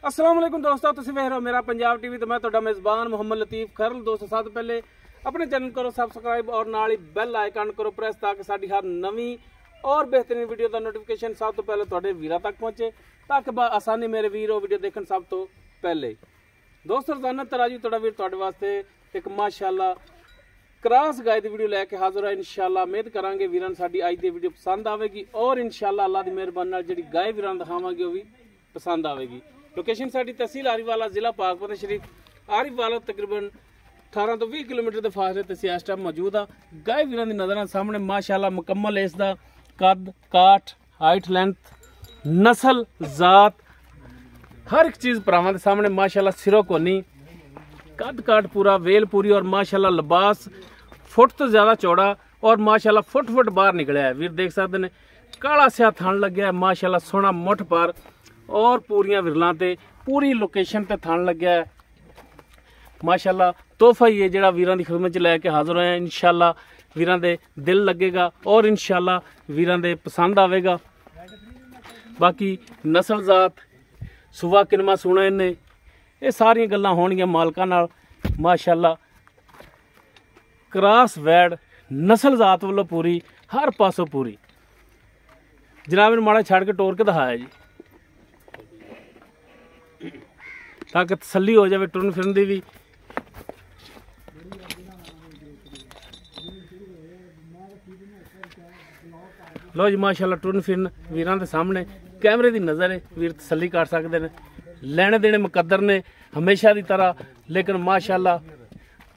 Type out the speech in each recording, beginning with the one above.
अस्सलाम वालेकुम दोस्तों, तुसीं वेख रहे हो मेरा पंजाब टीवी तो मैं तुहाडा मेज़बान मोहम्मद लतीफ खरल। दोस्तों सब तो पहले अपने चैनल करो सबसक्राइब और नाल ही बैल आइकन करो प्रेस ताकि साडी हर नवी और बेहतरीन वीडियो का नोटिफिकेशन सब तो पहले तुहाडे वीरां तक पहुंचे ताकि आसानी मेरे वीर वो वीडियो देखण सब तो पहले। दोस्तों रोजाना तराजू तुहाडा वीर तुहाडे वास्ते एक माशाअल्लाह क्रॉस गाय की वीडियो लैके हाजिर है। इंशाअल्लाह उम्मीद करांगे वीरां साडी अज दी वीडियो पसंद आवेगी और इंशाअल्लाह अल्लाह दी मेहरबानी नाल जिहड़ी गाय वीरां दिखावांगे वो भी पसंद आवेगी। लोकेशन साडी तहसील आरीवाला जिला पाकपत शरीफ आरीवाला तकरीबन 18 तो 20 किलोमीटर के फासले ते इस टाइम मौजूद आ। गाय वीरां दी नज़र सामने माशाअल्लाह मुकम्मल इसका कद काठ हाइट लेंथ नस्ल जात हर एक चीज़ भरावां दे सामने माशाअल्लाह सिरों कोनी कद काठ पूरा वेल पूरी और माशाअल्लाह लिबास फुट तो ज़्यादा चौड़ा और माशाअल्लाह फुट बाहर निकलिया है। वीर देख सकते हैं काला स्या थन लग्या है माशाअल्लाह सोहना मुठ पर और पूरियां विरलां ते पूरी लोकेशन ते थन लग्या है माशाअल्लाह। तोहफा ही है जिहड़ा वीरां दी खिदमत च लैके हाजिर होया। इंशाअल्लाह वीरां दे दिल लगेगा और इंशाअल्लाह वीरां दे पसंद आवेगा। बाकी नस्ल जात सुबह किनमा सुना इन्हें ये सारियां गल्लां होणगियां मालकां नाल माशाअल्लाह। क्रॉस वैड नस्ल जात वालों पूरी हर पासों पूरी। जनाब ने माड़ा छड़ के टोर के दिखाया जी ताकि तसल्ली हो जाए टुरन फिरन की भी। लो जी माशाअल्लाह टुरन फिरन वीरां दे सामने कैमरे की नज़र है वीर तसल्ली कर सकते हैं। लेने देने मुकद्दर ने हमेशा की तरह लेकिन माशाअल्लाह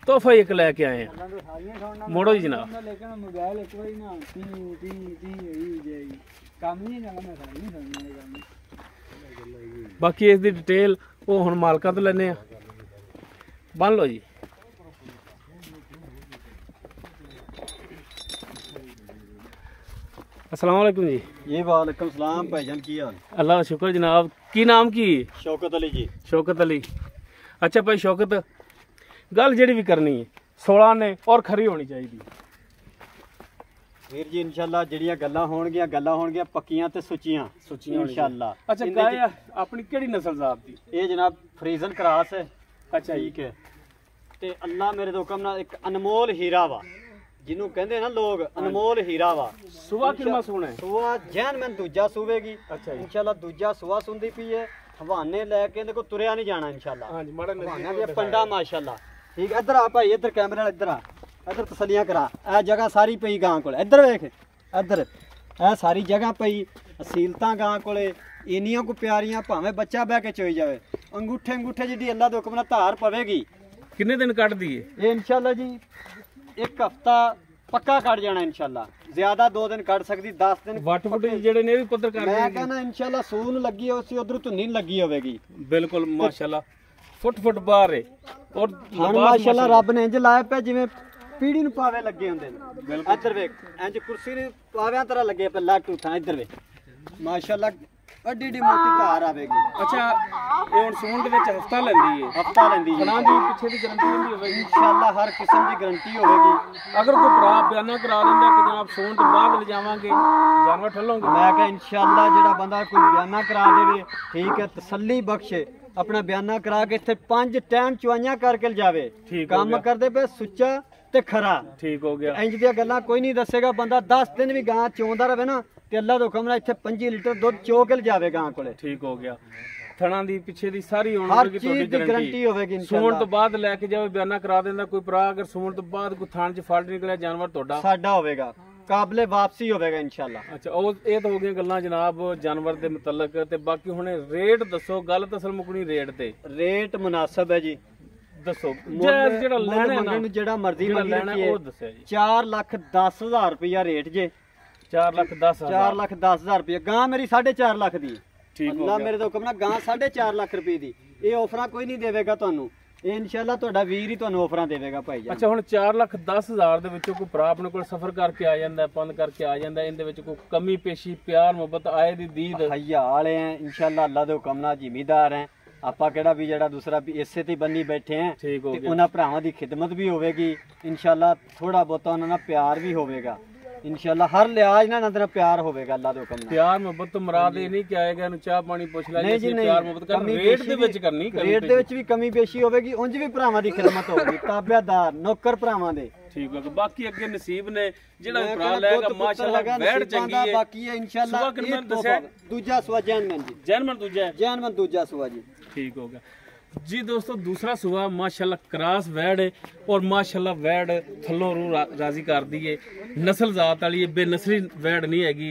तोहफा एक लैके आए हैं। मोड़ो जी जनाब बाकी इसकी डिटेल वो हुण मालकां तो लैने बन लो जी। अस्सलाम वालेकुम जी। जी वालेकुम सलाम भाईजान की हाल? अल्लाह का शुक्र जनाब। की नाम की? शौकत अली जी। शौकत अली। अच्छा भाई शौकत गल जी भी करनी है 16 ने और खरी होनी चाहिए वीर जी। इंशाअल्लाह जिहड़ियां गल्लां होणगियां पक्कियां ते सुच्चियां इंशाअल्लाह। अच्छा गाय अपनी केड़ी नस्ल जात दी? ये जनाब फ्रीजन क्रॉस है। अच्छा ठीक है ते अल्लाह मेरे तो हुक्म नाल एक अनमोल हीरा वा जिन्हों कहते ना लोग अनमोल हीरा वा। सुबह कितना सोना है? सुबह जैन मैं दूजा सूवेगी। अच्छा इंशाअल्लाह दूजा सुबह सुनदी पई है हवाने लैके देखो तुरया नहीं जाना इंशाअल्लाह। हां जी माड़ा हवाना दे पंडा माशाअल्लाह। ठीक इधर आ भाई इधर कैमरे नाल इधर आ इधर तसलियां करा। ए जगह सारी पई गां कोल इधर वेख इधर ए सारी जगह पई असीलतां गां कोले इनियां को प्यारियां भावें बच्चा बह के चोई जावे अंगूठे जिद्दी अल्लाह दे हुक्म नाल धार पवेगी। कितने दिन कट दी है ये? इंशाअल्लाह जी एक हफ्ता पक्का कट जाना इंशाअल्लाह। ज्यादा 2 दिन कट सकती 10 दिन वट वुट जेडे ने भी पत्थर कर मैं कहना इंशाअल्लाह सून लगी है उसी उधर धुनी लगी होगी। बिल्कुल माशाअल्लाह फुट बाहर है और माशाअल्लाह रब ने इंज लाया पे जिवें पीढ़ी नु पावे लगे हुंदे ने। इधर वेख इंज कुर्सी ने पाव्यां तरह लगे पे लट उठा इधर वेख माशाअल्लाह एडी एडी मोटी धार आवेगी। अच्छा ये हुण सून दे विच हफ्ता लैंदी है? हफ्ता लैंदी है। खाना दी पीछे दी गारंटी होंदी होवेगी इंशाअल्लाह हर किस्म दी गारंटी होवेगी। अगर कोई भरा बयाना करा लेंदा कि जनाब सून तो बाद ले जावांगे जानवर ठल्लोंगे मैं कह इंशाअल्लाह जेड़ा बंदा कोई बयाना करा देवे ठीक है तसल्ली बख्शे अपना बयाना करा के इत्थे 5 टाइम चुआइयां करके जावे काम करदे पे सुच्चा ते खरा। ठीक हो गया। इंज दी गल्लां कोई नहीं दसेगा बंदा 10 दिन भी गां चोंदा रहे ना ते अल्लाह दे हुक्म नाल इत्थे 5 लीटर दूध चो के जावे गां कोले। ठीक हो गया। थणा दी पिछे दी सारी होगी तोड़ी गारंटी होवेगी इंशाअल्लाह। सूण तो बाद लेके जावे बयाना करा देंदा कोई भरा अगर सूण तो बाद कोई थान च फल निकलिया जानवर तोड़ा साडा होवेगा काबले वापसी होवेगा इंशाअल्लाह। अच्छा ओ ये तो हो गई गल्लां जनाब जानवर दे मुतल्लक ते बाकी हुणे रेट दसो गल तसल मुकनी रेट ते? रेट मुनासिब है जी दसो जेड़ा लेना ना जेड़ा मर्जी लेना ओ दसया जी। 4,10,000 रुपया रेट जे। 4,10,000 रुपया गां मेरी 4.5 लाख दी। ठीक अल्लाह मेरे तो हुक्म ना गां 4.5 लाख रुपए दी। ये ऑफर कोई नहीं देवेगा तुहानू ये इंशाअल्लाह तुहाडा वीर ही तुहानू ऑफर देवेगा भाई जान। अच्छा हुण 4,10,000 दे विचों कोई भरा अपने कोल सफर करके आ जांदा पंद करके आ जांदा इहदे विच कोई कमी पेशी प्यार मोहब्बत आए दी दीद हया वाले हैं इंशाअल्लाह अल्लाह दे हुक्म नाल जिम्मेदार हैं आपा केड़ा भी जेड़ा दूसरा भी इसे ते बन्नी बैठे हैं। ठीक हो गया। उन्हां भरावां दी खिदमत भी होवेगी इंशाअल्लाह थोड़ा बहुत उन्हां नाल प्यार भी होवेगा इंशाल्लाह हर लिहाज ना अंदर प्यार होवेगा अल्लाह दे हुक्म नाल। प्यार मोहब्बत तो मुराद ये नहीं कि आएगा ਇਹਨੂੰ ਚਾਹ ਪਾਣੀ ਪੁੱਛ ਲੈ नहीं जी ਜੀ नहीं, प्यार मोहब्बत कर रेट ਦੇ ਵਿੱਚ ਕਰਨੀ रेट ਦੇ ਵਿੱਚ ਵੀ ਕਮੀ ਪੇਸ਼ੀ ਹੋਵੇਗੀ, ਉਂਝ ਵੀ ਭਰਾਵਾਂ ਦੀ ਖਿਦਮਤ ਹੋਵੇਗੀ, ਤਾਬਿਆਦਾਰ ਨੌਕਰ ਭਰਾਵਾਂ ਦੇ। ਠੀਕ ਹੋ ਗਿਆ। ਬਾਕੀ ਅੱਗੇ ਨਸੀਬ ਨੇ ਜਿਹੜਾ ਭਰਾ ਲੈਗਾ ਮਾਸ਼ਾਅੱਲਾ ਵੈੜ ਚੰਗੀ ਹੈ। ਬਾਕੀ ਹੈ ਇੰਸ਼ਾਅੱਲਾ ਦੂਜਾ ਸੁਆ ਜੈਨਮਨ ਜੀ, ਜੈਨਮਨ ਦੂਜਾ ਸੁਆ ਜੀ। ठीक होगा जी दोस्तों। दूसरा सुबह माशाल्लाह क्रास वैड है और माशाल्लाह वैड थल्लों रू राजी कर दी है, नस्ल जात वाली है, बेनसली वैड नहीं हैगी।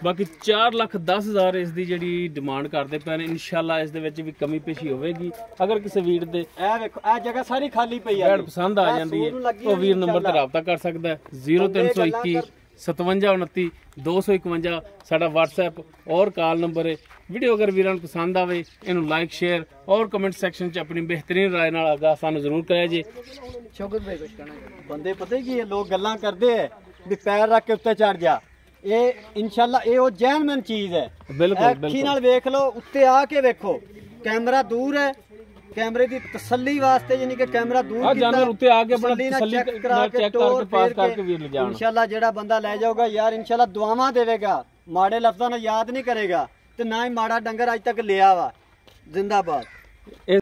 बाकी 4,10,000 इस दी ਜਿਹੜੀ ਡਿਮਾਂਡ ਕਰਦੇ ਪਏ ਨੇ। ਇਨਸ਼ਾਅੱਲਾ ਇਸ ਦੇ ਵਿੱਚ ਵੀ ਕਮੀ ਪੇਸ਼ੀ ਹੋਵੇਗੀ। ਅਗਰ ਕਿਸੇ ਵੀਰ ਦੇ ਇਹ ਵੇਖੋ ਇਹ ਜਗ੍ਹਾ ਸਾਰੀ ਖਾਲੀ ਪਈ ਹੈ, ਵੈਡ ਪਸੰਦ ਆ ਜਾਂਦੀ ਹੈ ਉਹ ਵੀਰ ਨੰਬਰ ਤੇ ਰਾਬਤਾ ਕਰ ਸਕਦਾ ਹੈ 0321 5729 251 ਸਾਡਾ WhatsApp और कॉल नंबर है। वीडियो अगर वीरां ਨੂੰ ਪਸੰਦ ਆਵੇ ਇਹਨੂੰ ਲਾਈਕ ਸ਼ੇਅਰ और कमेंट ਸੈਕਸ਼ਨ 'ਚ ਆਪਣੀ ਬਿਹਤਰੀਨ ਰਾਏ ਨਾਲ ਆਗਾਹ ਸਾਨੂੰ ਜ਼ਰੂਰ ਕਰਿਆ ਜੀ। ਸ਼ੌਕਤ ਭਾਈ ਕੁਝ ਕਹਿਣਾ? ਬੰਦੇ ਪਤਾ ਕੀ ਲੋਕ ਗੱਲਾਂ ਕਰਦੇ ਐ ਵੀ ਪੈਰ ਰੱਖ ਕੇ ਉੱਤੇ ਚੜ ਜਾ, ਇਹ ਇਨਸ਼ਾਅੱਲਾ ਇਹ ਉਹ ਜੈਨਮਨ ਚੀਜ਼ ਹੈ। ਬਿਲਕੁਲ ਅੱਖੀ ਨਾਲ ਵੇਖ ਲਓ, ਉੱਤੇ ਆ ਕੇ ਵੇਖੋ, ਕੈਮਰਾ ਦੂਰ ਹੈ, कैमरे की तसल्ली वास्ते यानी कि कैमरा दूर जानवर उत्ते आके अपना तसल्ली चेक करके पास करके वीर ले जाना। इंशाल्लाह जेड़ा बंदा ले जाऊगा यार इंशाल्लाह दुआवां देवेगा, माड़े लफ्ज़ां नाल याद नहीं करेगा ते ना ही माड़ा डंगर अज तक लिया वा। जिंदाबाद।